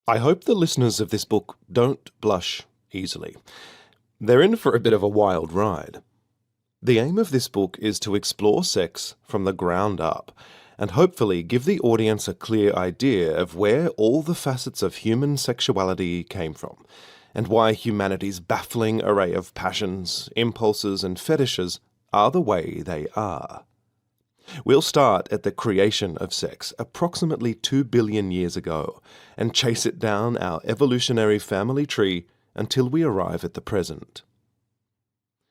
I hope the listeners of this book don't blush easily. They're in for a bit of a wild ride. The aim of this book is to explore sex from the ground up and hopefully give the audience a clear idea of where all the facets of human sexuality came from and why humanity's baffling array of passions, impulses and fetishes are the way they are. We'll start at the creation of sex approximately 2 billion years ago and chase it down our evolutionary family tree until we arrive at the present.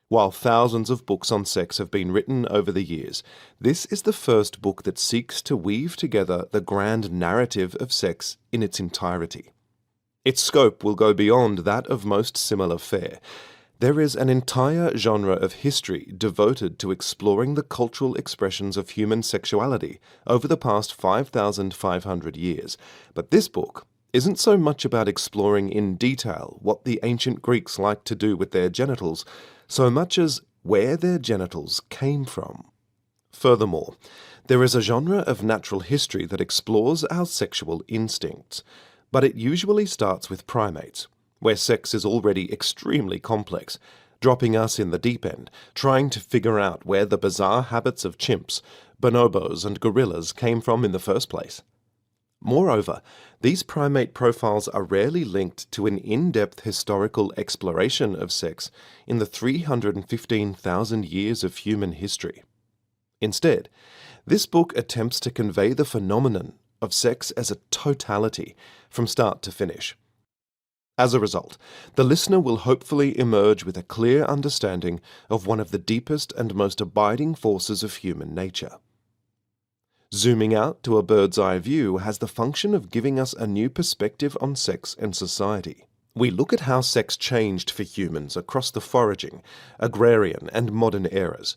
While thousands of books on sex have been written over the years, this is the first book that seeks to weave together the grand narrative of sex in its entirety. Its scope will go beyond that of most similar fare. There is an entire genre of history devoted to exploring the cultural expressions of human sexuality over the past 5,500 years, but this book isn't so much about exploring in detail what the ancient Greeks liked to do with their genitals, so much as where their genitals came from. Furthermore, there is a genre of natural history that explores our sexual instincts, but it usually starts with primates, where sex is already extremely complex, dropping us in the deep end, trying to figure out where the bizarre habits of chimps, bonobos and gorillas came from in the first place. Moreover, these primate profiles are rarely linked to an in-depth historical exploration of sex in the 315,000 years of human history. Instead, this book attempts to convey the phenomenon of sex as a totality from start to finish. As a result, the listener will hopefully emerge with a clear understanding of one of the deepest and most abiding forces of human nature. Zooming out to a bird's-eye view has the function of giving us a new perspective on sex and society. We look at how sex changed for humans across the foraging, agrarian and modern eras.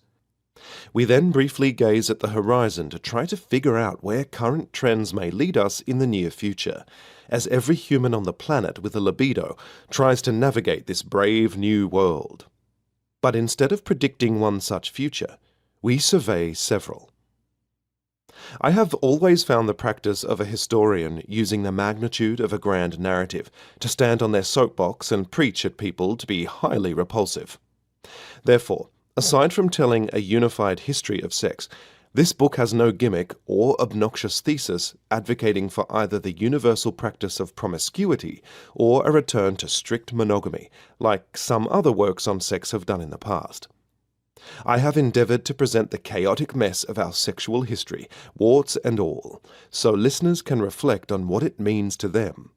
We then briefly gaze at the horizon to try to figure out where current trends may lead us in the near future, as every human on the planet with a libido tries to navigate this brave new world. But instead of predicting one such future, we survey several. I have always found the practice of a historian using the magnitude of a grand narrative to stand on their soapbox and preach at people to be highly repulsive. Therefore, aside from telling a unified history of sex, this book has no gimmick or obnoxious thesis advocating for either the universal practice of promiscuity or a return to strict monogamy, like some other works on sex have done in the past. I have endeavoured to present the chaotic mess of our sexual history, warts and all, so listeners can reflect on what it means to them